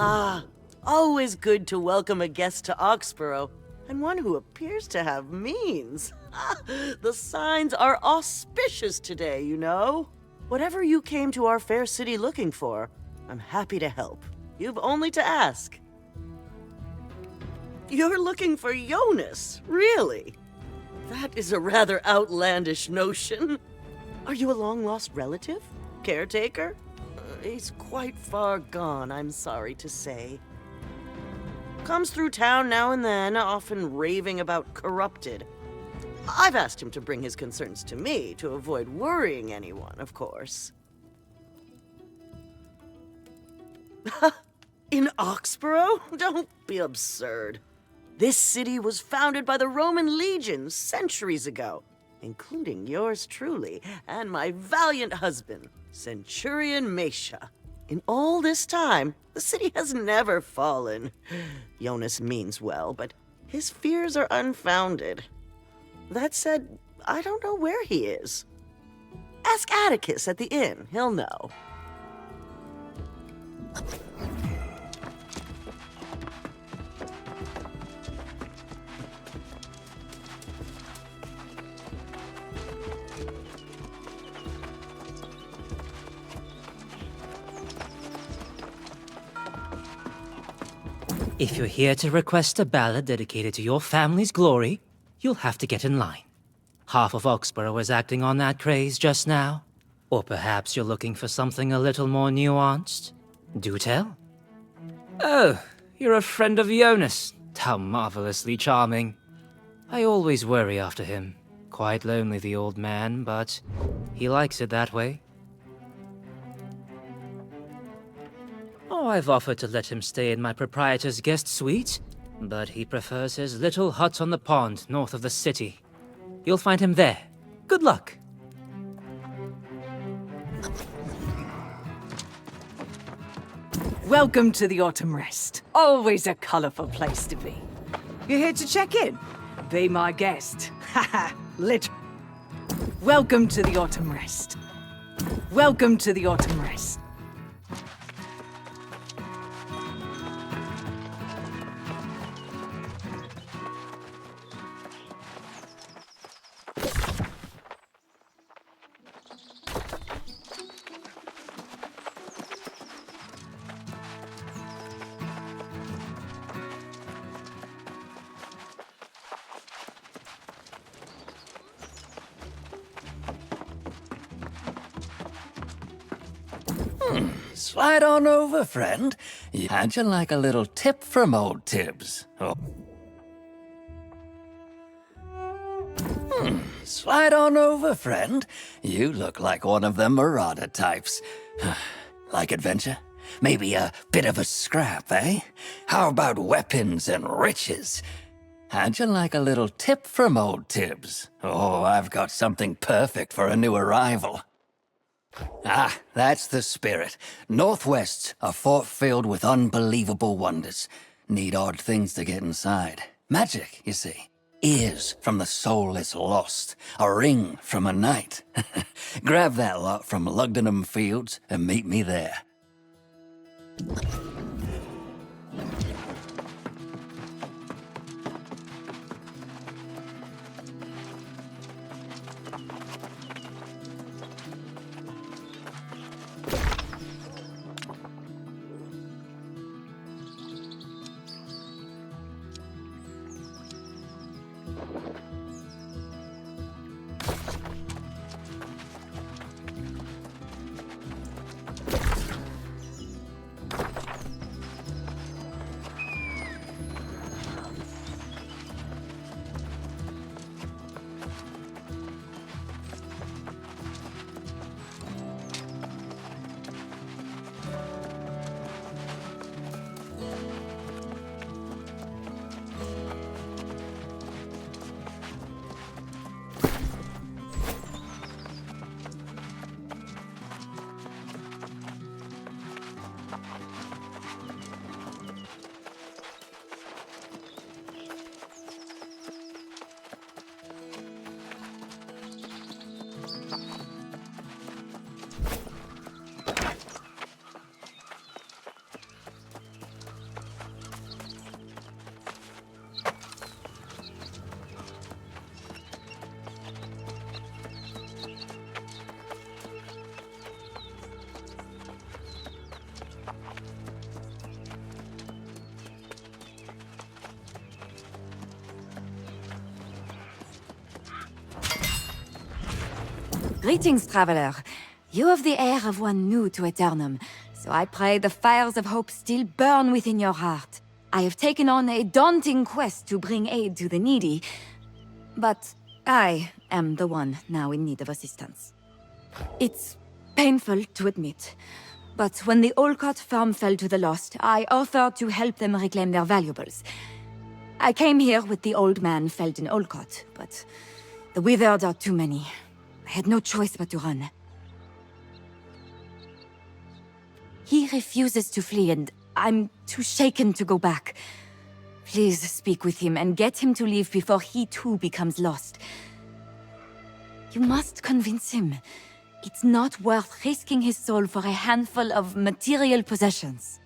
Ah, always good to welcome a guest to Oxborough, and one who appears to have means. The signs are auspicious today, you know. Whatever you came to our fair city looking for, I'm happy to help. You've only to ask. You're looking for Jonas, really? That is a rather outlandish notion. Are you a long-lost relative? Caretaker? He's quite far gone, I'm sorry to say. Comes through town now and then, often raving about corrupted. I've asked him to bring his concerns to me to avoid worrying anyone, of course. In Oxborough? Don't be absurd. This city was founded by the Roman legions centuries ago, including yours truly and my valiant husband, Centurion Mesha. In all this time, the city has never fallen. Jonas means well, but his fears are unfounded. That said, I don't know where he is. Ask Atticus at the inn, he'll know. If you're here to request a ballad dedicated to your family's glory, you'll have to get in line. Half of Oxborough is acting on that craze just now. Or perhaps you're looking for something a little more nuanced. Do tell. Oh, you're a friend of Jonas. How marvelously charming. I always worry after him. Quite lonely, the old man, but he likes it that way. Oh, I've offered to let him stay in my proprietor's guest suite, but he prefers his little hut on the pond north of the city. You'll find him there. Good luck. Welcome to the Autumn Rest. Always a colorful place to be. You're here to check in? Be my guest. Haha, Welcome to the Autumn Rest. Welcome to the Autumn Rest. Slide on over, friend. How'd you like a little tip from old Tibbs? Oh. Slide on over, friend. You look like one of them marauder types. Like adventure? Maybe a bit of a scrap, eh? How about weapons and riches? How'd you like a little tip from old Tibbs? Oh, I've got something perfect for a new arrival. Ah, that's the spirit. Northwest's a fort filled with unbelievable wonders. Need odd things to get inside. Magic, you see. Ears from the soulless lost. A ring from a knight. Grab that lot from Lugdenham Fields and meet me there. Greetings, traveler. You have the air of one new to Aeternum, so I pray the fires of hope still burn within your heart. I have taken on a daunting quest to bring aid to the needy, but I am the one now in need of assistance. It's painful to admit, but when the Olcott farm fell to the lost, I offered to help them reclaim their valuables. I came here with the old man felled in Olcott, but the withered are too many. I had no choice but to run. He refuses to flee, and I'm too shaken to go back. Please speak with him and get him to leave before he too becomes lost. You must convince him. It's not worth risking his soul for a handful of material possessions.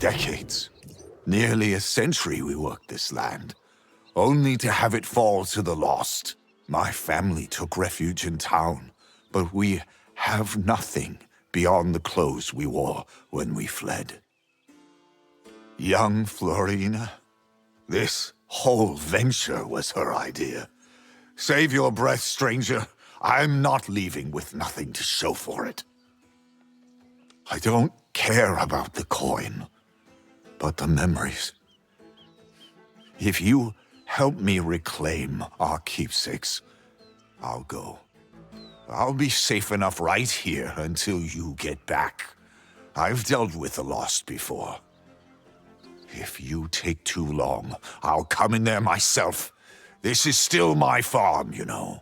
Decades. Nearly a century we worked this land, only to have it fall to the lost. My family took refuge in town, but we have nothing beyond the clothes we wore when we fled. Young Florina, this whole venture was her idea. Save your breath, stranger. I'm not leaving with nothing to show for it. I don't care about the coin, but the memories. If you help me reclaim our keepsakes, I'll go. I'll be safe enough right here until you get back. I've dealt with the lost before. If you take too long, I'll come in there myself. This is still my farm, you know.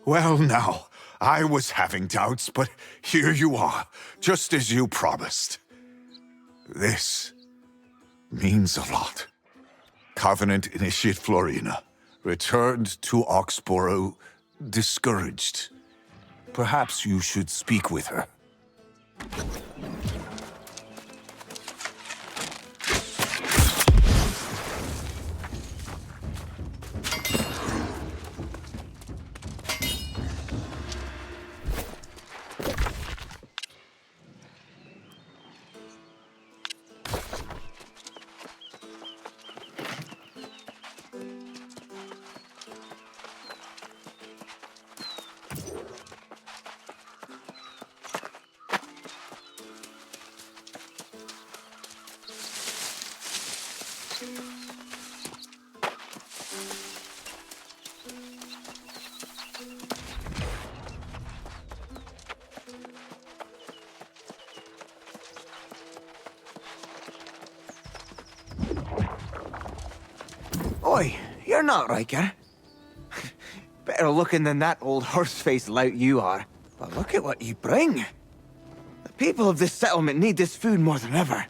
Well, now, I was having doubts, but here you are, just as you promised. This means a lot. Covenant Initiate Florina returned to Oxborough discouraged. Perhaps you should speak with her. Oi, you're not Riker. Better looking than that old horse-faced lout you are. But look at what you bring. The people of this settlement need this food more than ever.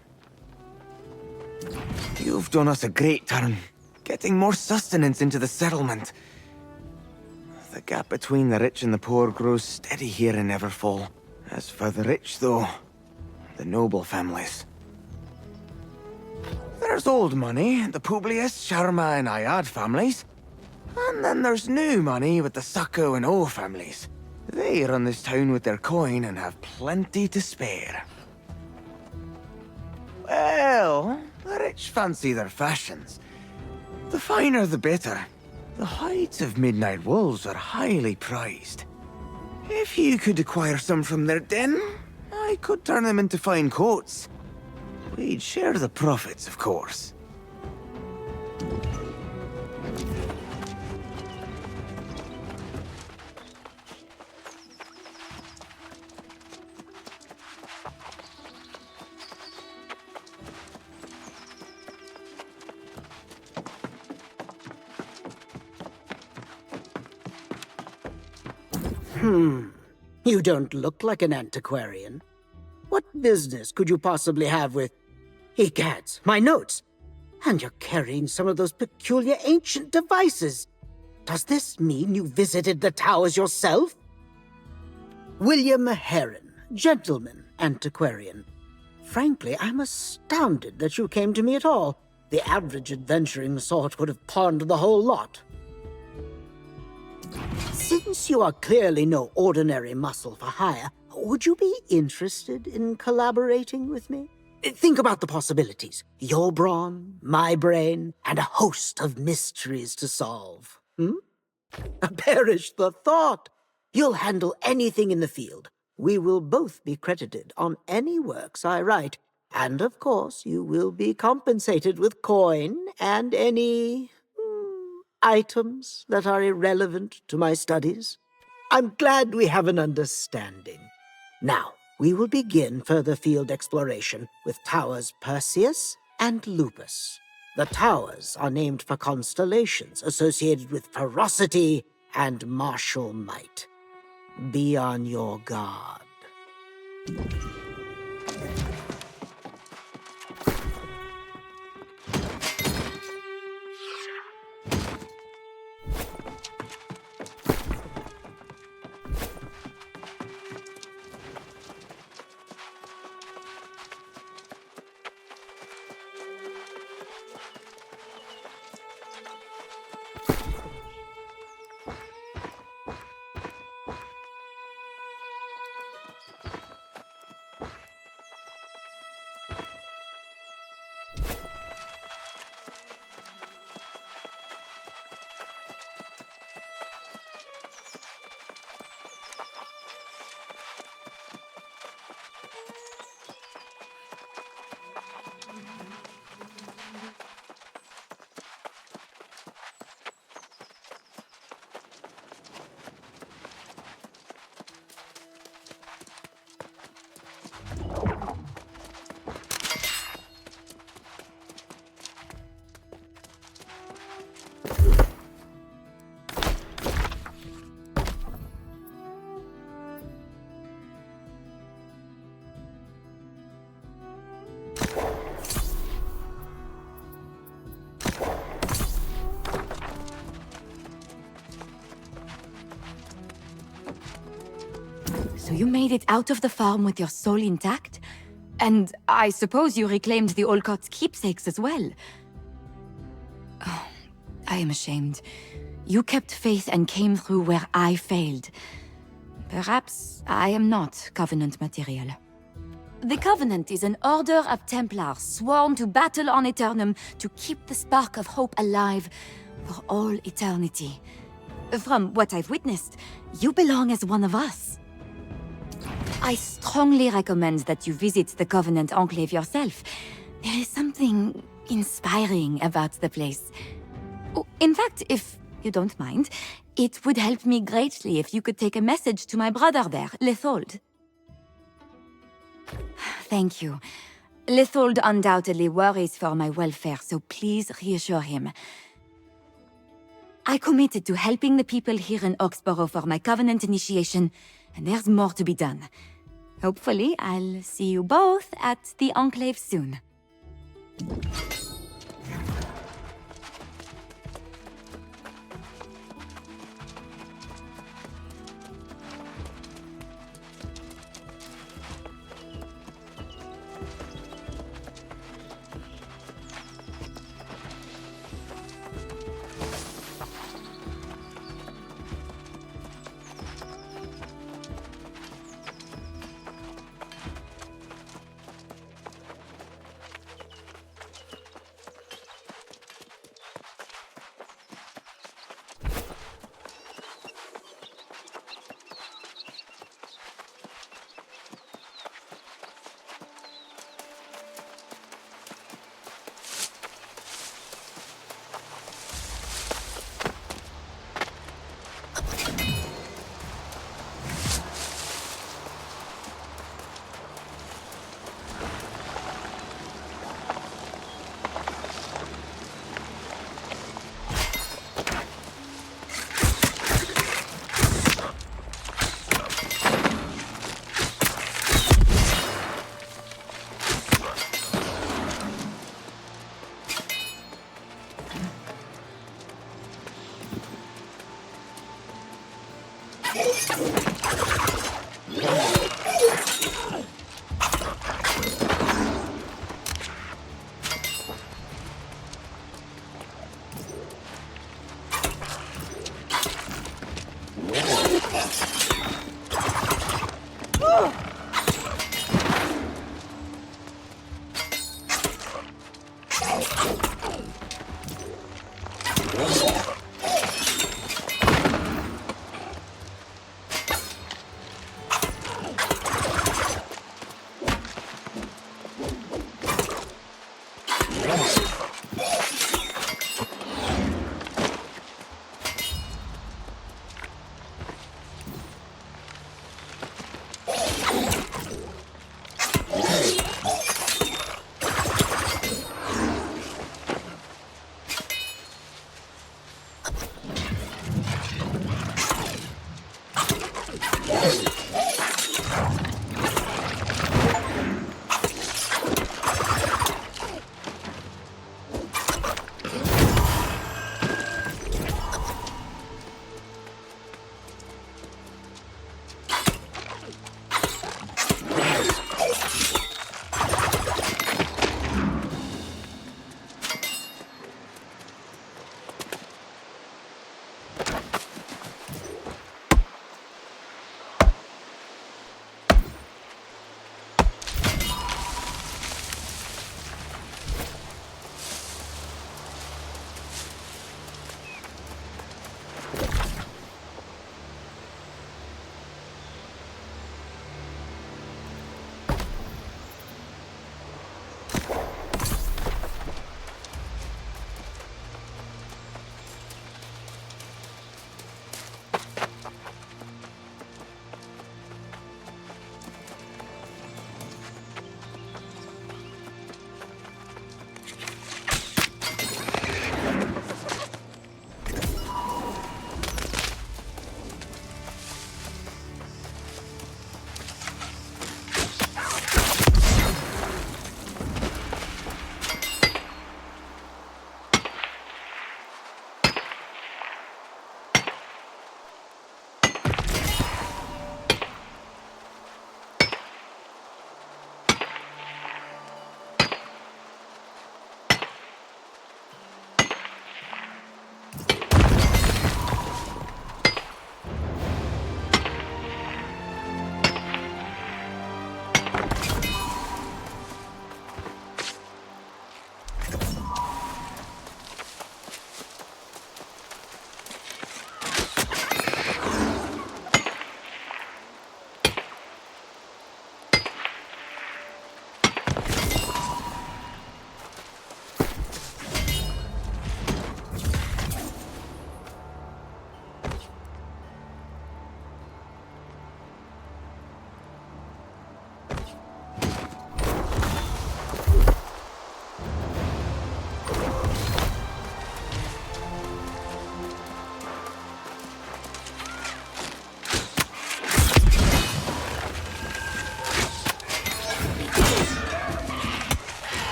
You've done us a great turn, getting more sustenance into the settlement. The gap between the rich and the poor grows steady here in Everfall. As for the rich, though, the noble families. There's old money, the Publius, Sharma, and Ayad families. And then there's new money with the Sacco and O families. They run this town with their coin and have plenty to spare. Well, the rich fancy their fashions. The finer the better. The hides of midnight wolves are highly prized. If you could acquire some from their den, I could turn them into fine coats. We'd share the profits, of course. You don't look like an antiquarian. What business could you possibly have with... Egads, my notes! And you're carrying some of those peculiar ancient devices. Does this mean you visited the towers yourself? William Heron, gentleman antiquarian. Frankly, I'm astounded that you came to me at all. The average adventuring sort would have pawned the whole lot. Since you are clearly no ordinary muscle for hire, would you be interested in collaborating with me? Think about the possibilities. Your brawn, my brain, and a host of mysteries to solve. Perish the thought! You'll handle anything in the field. We will both be credited on any works I write. And of course, you will be compensated with coin and any... items that are irrelevant to my studies. I'm glad we have an understanding. Now, we will begin further field exploration with towers Perseus and Lupus. The towers are named for constellations associated with ferocity and martial might. Be on your guard. So you made it out of the farm with your soul intact? And I suppose you reclaimed the Olcott's keepsakes as well? Oh, I am ashamed. You kept faith and came through where I failed. Perhaps I am not Covenant material. The Covenant is an order of Templars sworn to battle on Aeternum to keep the spark of hope alive for all eternity. From what I've witnessed, you belong as one of us. I strongly recommend that you visit the Covenant Enclave yourself. There is something inspiring about the place. Oh, in fact, if you don't mind, it would help me greatly if you could take a message to my brother there, Lithold. Thank you. Lithold undoubtedly worries for my welfare, so please reassure him. I committed to helping the people here in Oxborough for my Covenant initiation, and there's more to be done. Hopefully, I'll see you both at the Enclave soon.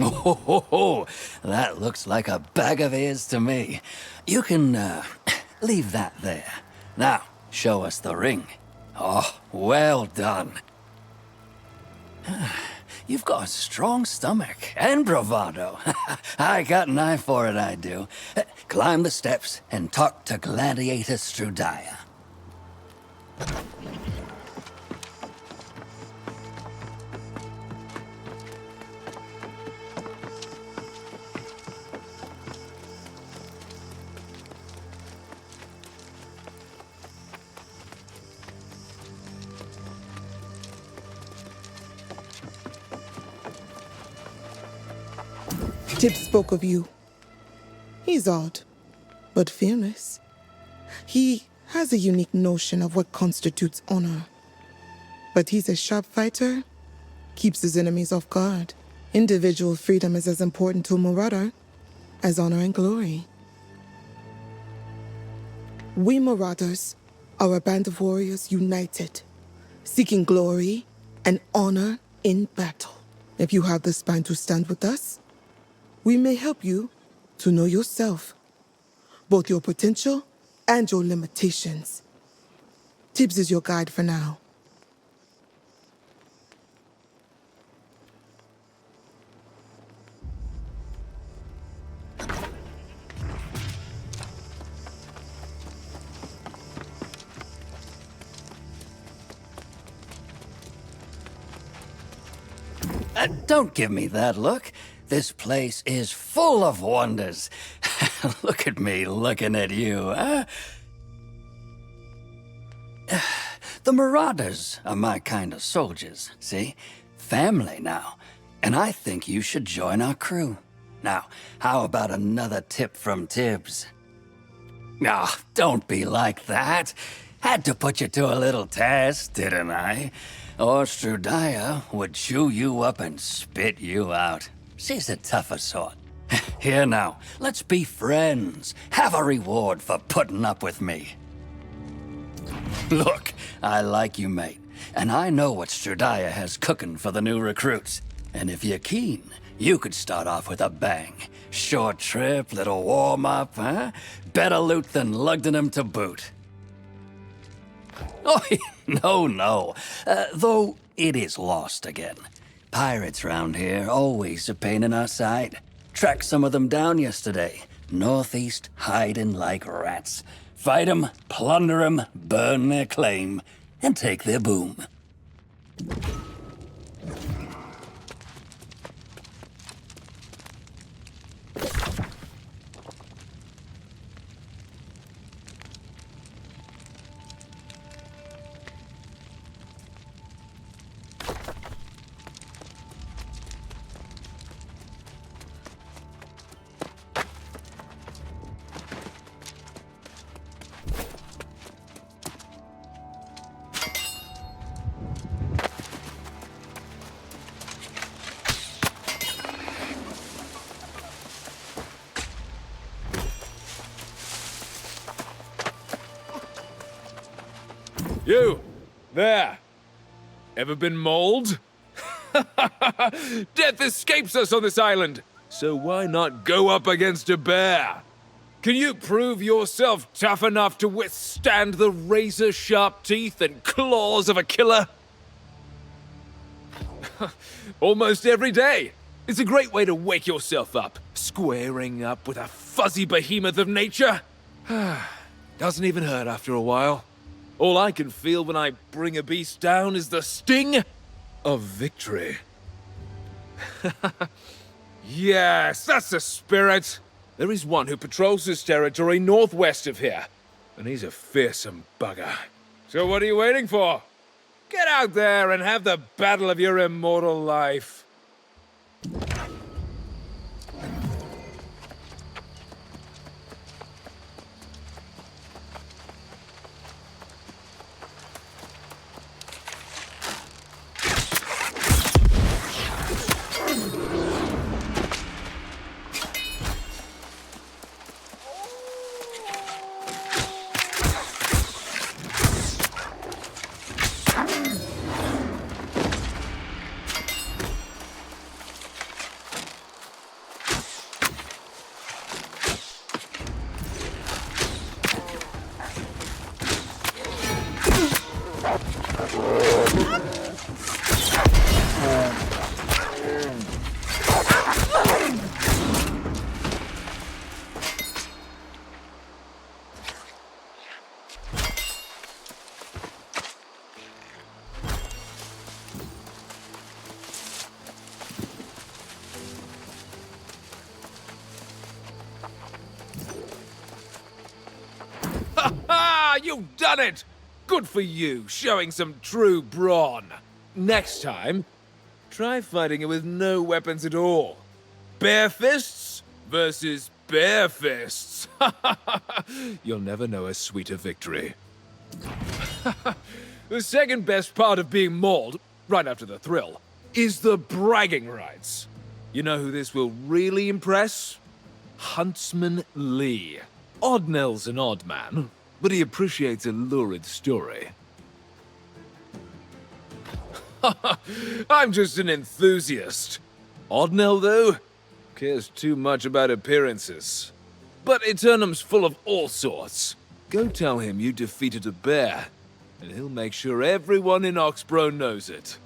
Oh, that looks like a bag of ears to me. You can, leave that there. Now, show us the ring. Oh, well done. You've got a strong stomach and bravado. I got an eye for it, I do. Climb the steps and talk to Gladiator Strudaya. Tib spoke of you. He's odd, but fearless. He has a unique notion of what constitutes honor. But he's a sharp fighter, keeps his enemies off guard. Individual freedom is as important to a marauder as honor and glory. We marauders are a band of warriors united, seeking glory and honor in battle. If you have the spine to stand with us, we may help you to know yourself, both your potential and your limitations. Tibbs is your guide for now. Don't give me that look. This place is full of wonders. Look at me looking at you, huh? The Marauders are my kind of soldiers, see? Family now. And I think you should join our crew. Now, how about another tip from Tibbs? Ah, don't be like that. Had to put you to a little test, didn't I? Or Strudaya would chew you up and spit you out. She's a tougher sort. Here now, let's be friends. Have a reward for putting up with me. Look, I like you, mate. And I know what Strudaya has cooking for the new recruits. And if you're keen, you could start off with a bang. Short trip, little warm-up, huh? Better loot than Lugdenham to boot. Oh, no. Though it is lost again. Pirates round here, always a pain in our side. Tracked some of them down yesterday. Northeast, hiding like rats. Fight 'em, plunder 'em, burn their claim, and take their boom. You! There! Ever been mauled? Death escapes us on this island, so why not go up against a bear? Can you prove yourself tough enough to withstand the razor-sharp teeth and claws of a killer? Almost every day. It's a great way to wake yourself up, squaring up with a fuzzy behemoth of nature. Doesn't even hurt after a while. All I can feel when I bring a beast down is the sting of victory. Yes, that's the spirit. There is one who patrols this territory northwest of here, and he's a fearsome bugger. So what are you waiting for? Get out there and have the battle of your immortal life. You've done it! Good for you, showing some true brawn. Next time, try fighting it with no weapons at all. Bare fists versus bare fists. You'll never know a sweeter victory. The second best part of being mauled, right after the thrill, is the bragging rights. You know who this will really impress? Huntsman Lee. Oddnell's an odd man, but he appreciates a lurid story. I'm just an enthusiast. Oddnell, though, cares too much about appearances. But Aeternum's full of all sorts. Go tell him you defeated a bear, and he'll make sure everyone in Oxborough knows it.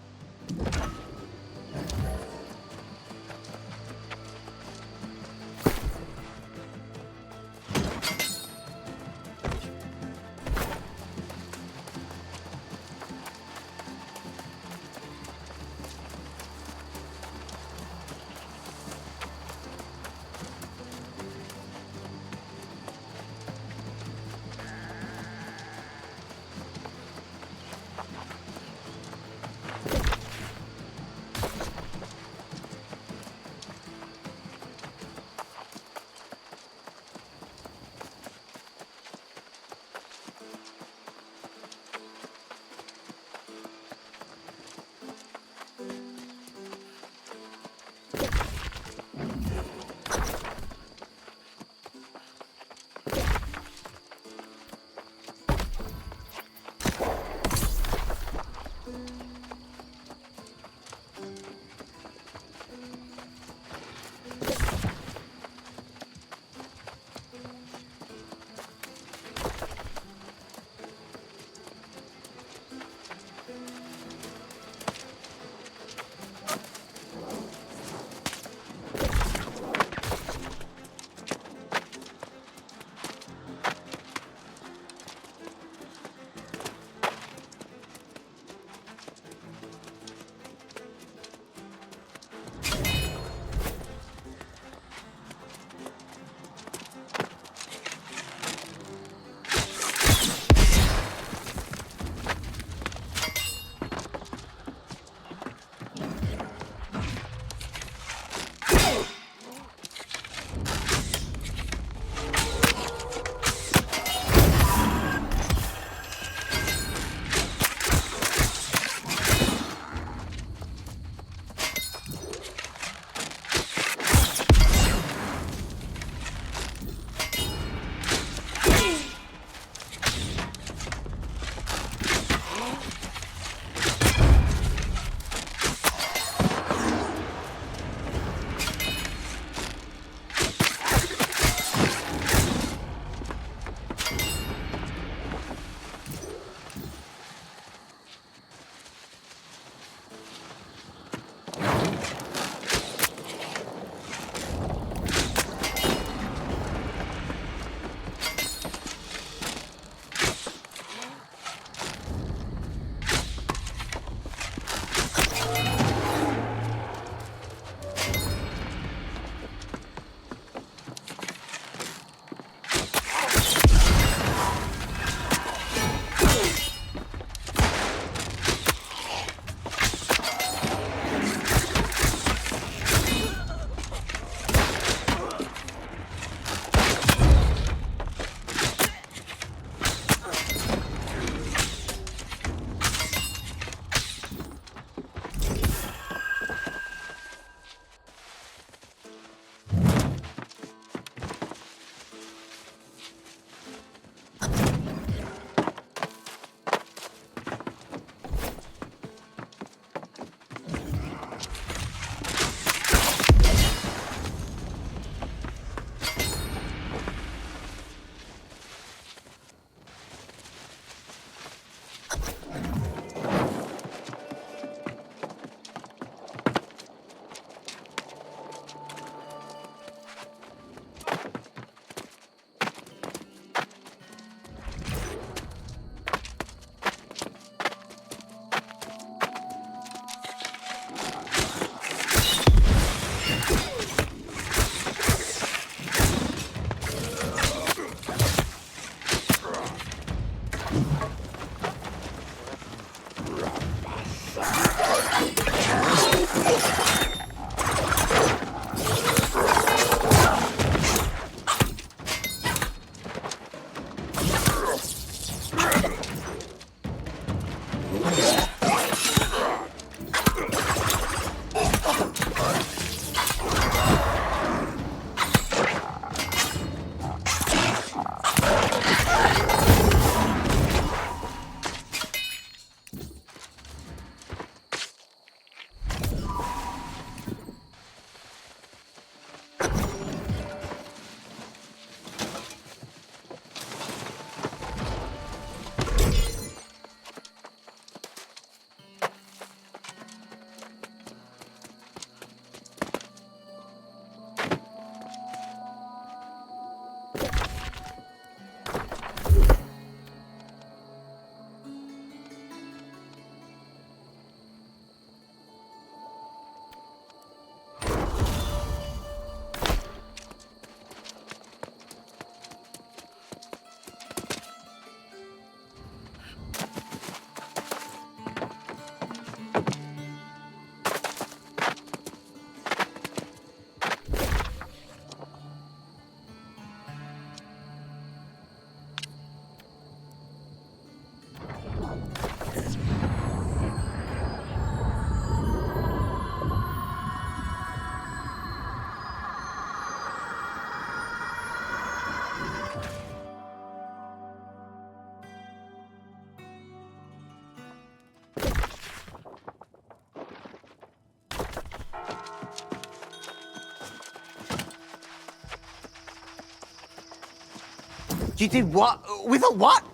You did what? With a what?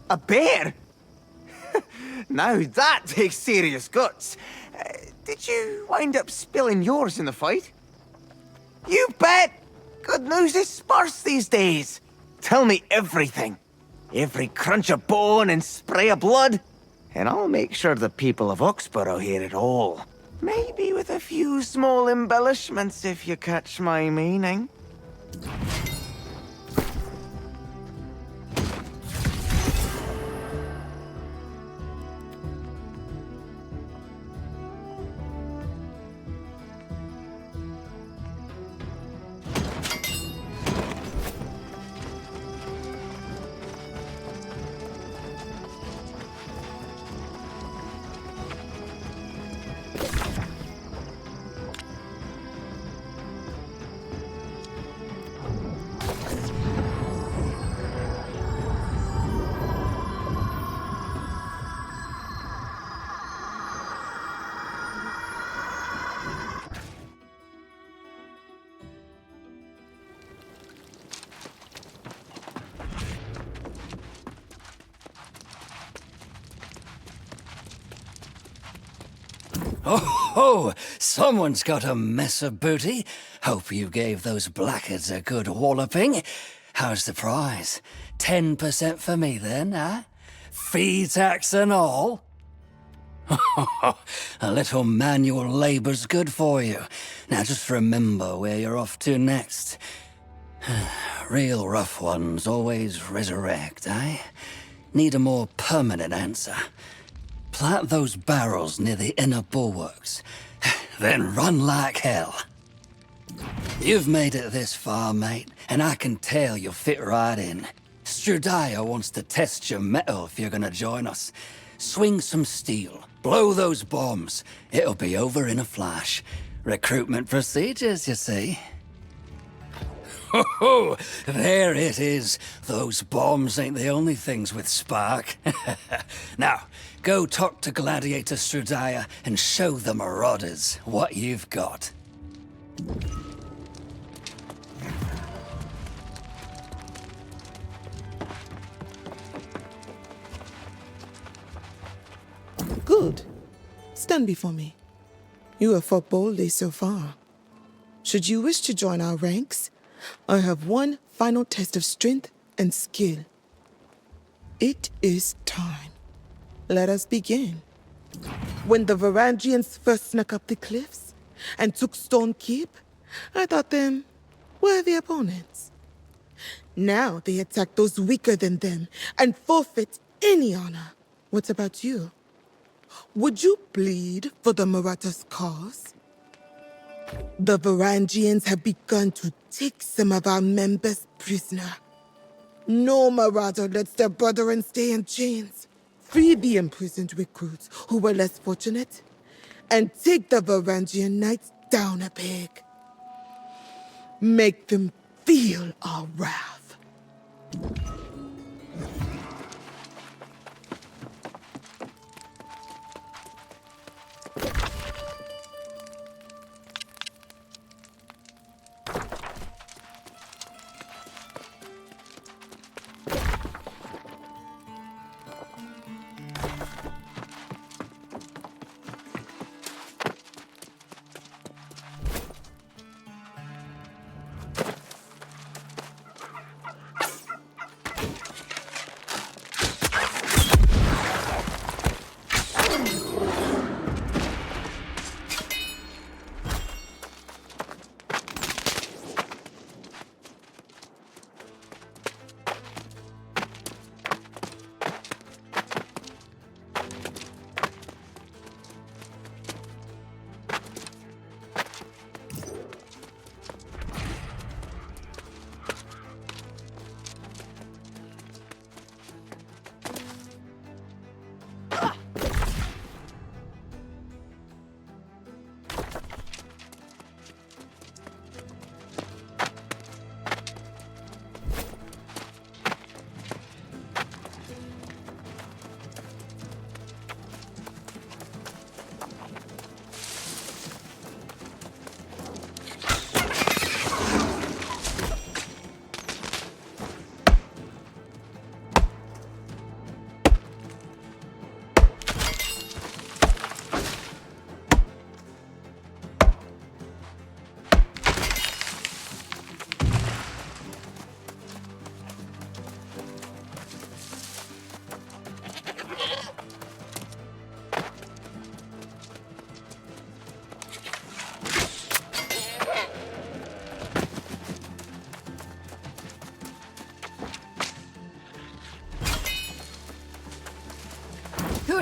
A bear? Now that takes serious guts. Did you wind up spilling yours in the fight? You bet! Good news is sparse these days. Tell me everything. Every crunch of bone and spray of blood. And I'll make sure the people of Oxborough hear it all. Maybe with a few small embellishments, if you catch my meaning. Oh, someone's got a mess of booty. Hope you gave those blackguards a good walloping. How's the prize? 10% for me then, huh? Fee tax and all? A little manual labor's good for you. Now just remember where you're off to next. Real rough ones always resurrect, eh? Need a more permanent answer. Plant those barrels near the inner bulwarks, then run like hell. You've made it this far, mate, and I can tell you'll fit right in. Strudaya wants to test your mettle if you're gonna join us. Swing some steel, blow those bombs. It'll be over in a flash. Recruitment procedures, you see. Oh, there it is. Those bombs ain't the only things with spark. Now, go talk to Gladiator Strudaya and show the Marauders what you've got. Good. Stand before me. You have fought boldly so far. Should you wish to join our ranks, I have one final test of strength and skill. It is time. Let us begin. When the Varangians first snuck up the cliffs and took Stone Keep, I thought them worthy opponents. Now they attack those weaker than them and forfeit any honor. What about you? Would you bleed for the Marathas' cause? The Varangians have begun to take some of our members prisoner. No Marauder lets their brethren stay in chains. Free the imprisoned recruits who were less fortunate, and take the Varangian knights down a peg. Make them feel our wrath.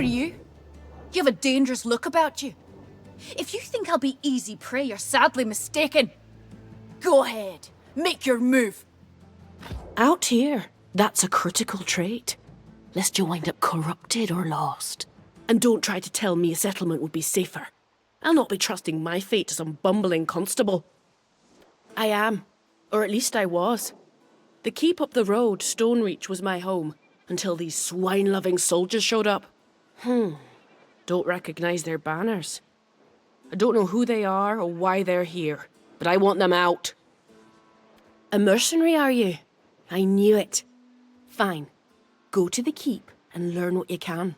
you? You have a dangerous look about you. If you think I'll be easy prey, you're sadly mistaken. Go ahead, make your move. Out here, that's a critical trait. Lest you wind up corrupted or lost. And don't try to tell me a settlement would be safer. I'll not be trusting my fate to some bumbling constable. I am, or at least I was. The keep up the road, Stonereach, was my home, until these swine-loving soldiers showed up. Don't recognize their banners. I don't know who they are or why they're here, but I want them out. A mercenary, are you? I knew it. Fine. Go to the keep and learn what you can.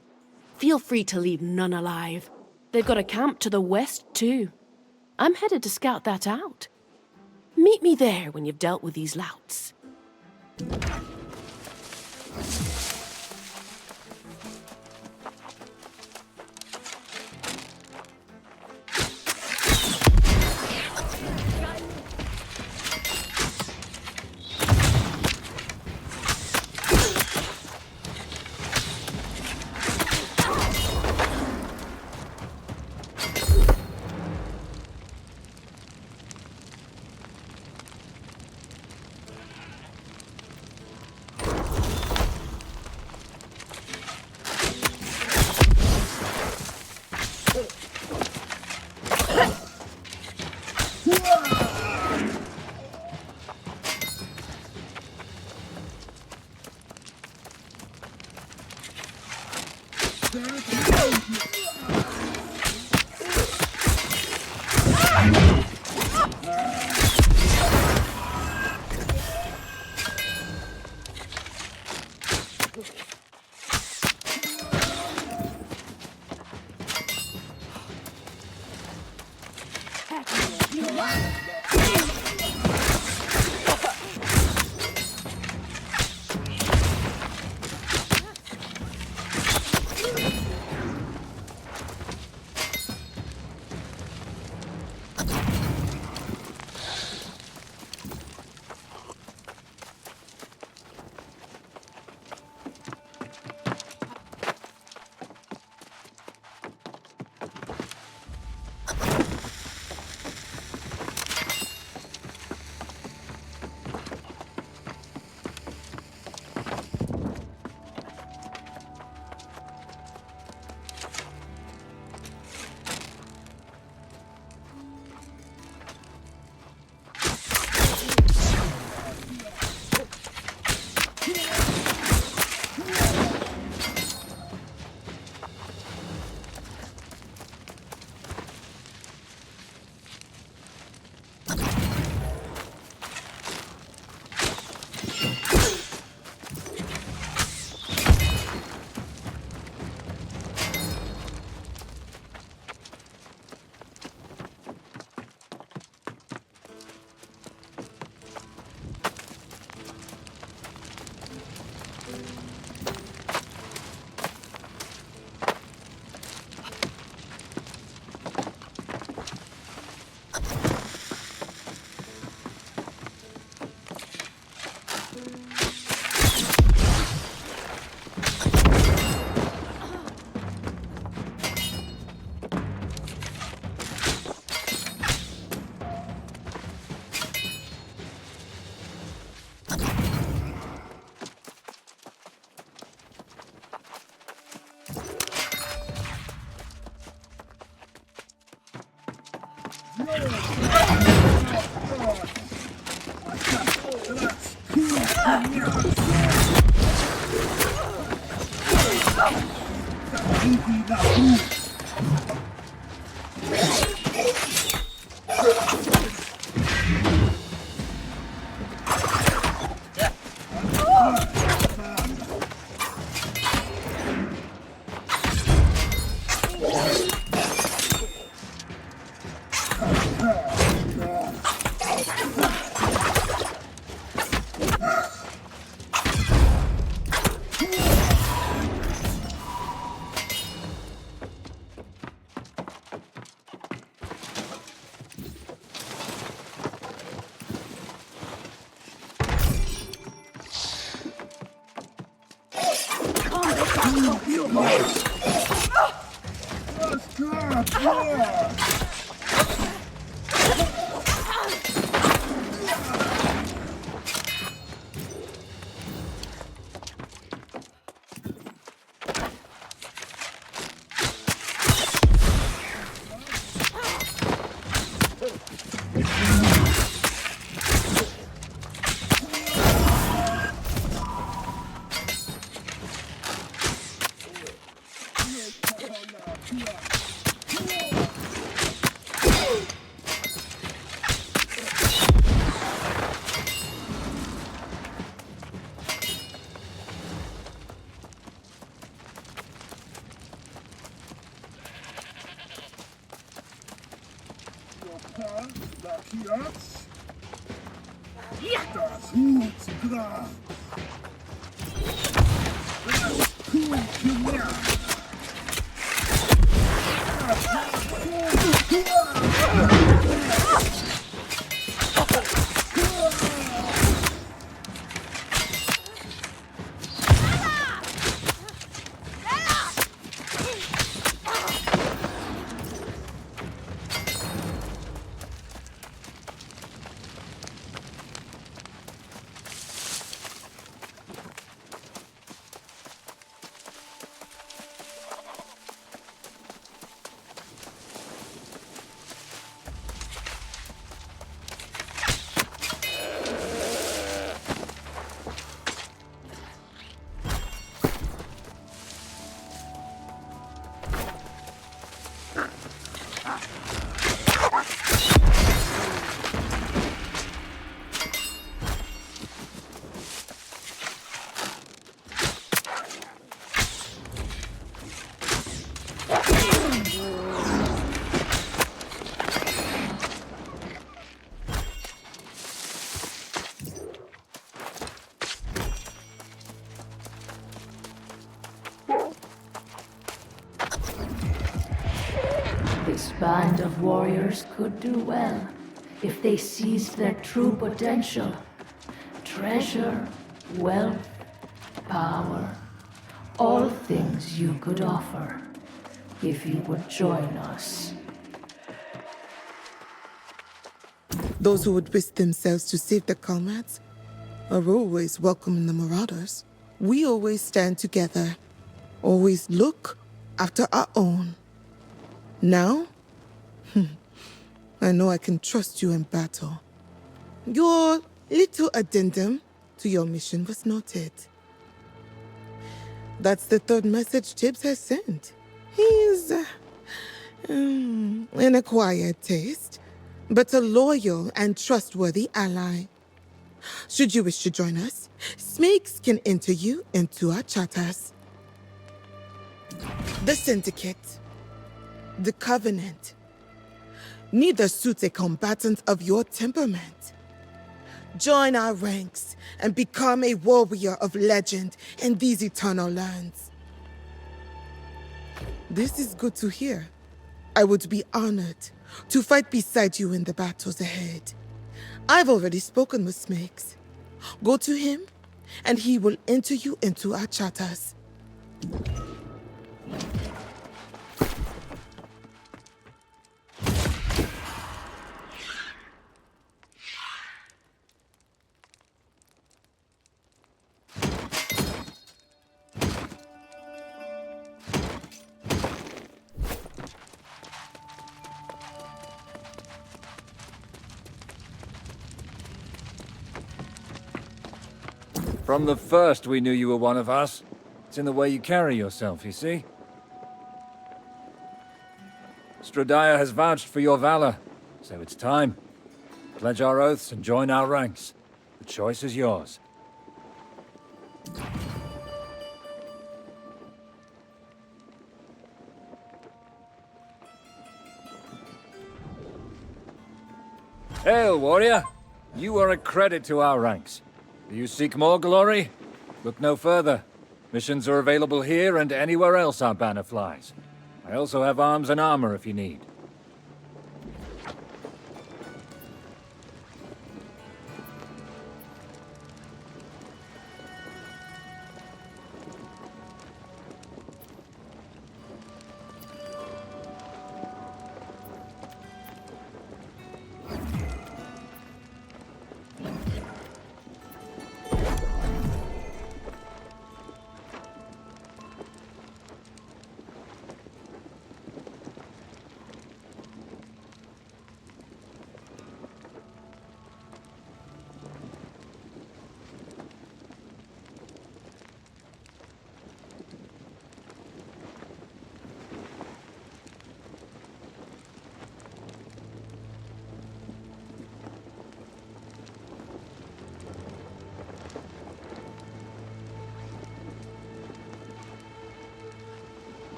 Feel free to leave none alive. They've got a camp to the west, too. I'm headed to scout that out. Meet me there when you've dealt with these louts. This band of warriors could do well if they seized their true potential. Treasure, wealth, power, all things you could offer if you would join us. Those who would risk themselves to save their comrades are always welcome in the Marauders. We always stand together, always look after our own. Now, I know I can trust you in battle. Your little addendum to your mission was noted. That's the third message Tibbs has sent. He's an acquired taste, but a loyal and trustworthy ally. Should you wish to join us, Snakes can enter you into our charters. The Syndicate, the Covenant, neither suits a combatant of your temperament. Join our ranks and become a warrior of legend in these eternal lands. This is good to hear. I would be honored to fight beside you in the battles ahead. I've already spoken with Snakes. Go to him, and he will enter you into our charters. From the first we knew you were one of us. It's in the way you carry yourself, you see? Stradiah has vouched for your valor, so it's time. Pledge our oaths and join our ranks. The choice is yours. Hail, warrior! You are a credit to our ranks. Do you seek more glory? Look no further. Missions are available here and anywhere else our banner flies. I also have arms and armor if you need.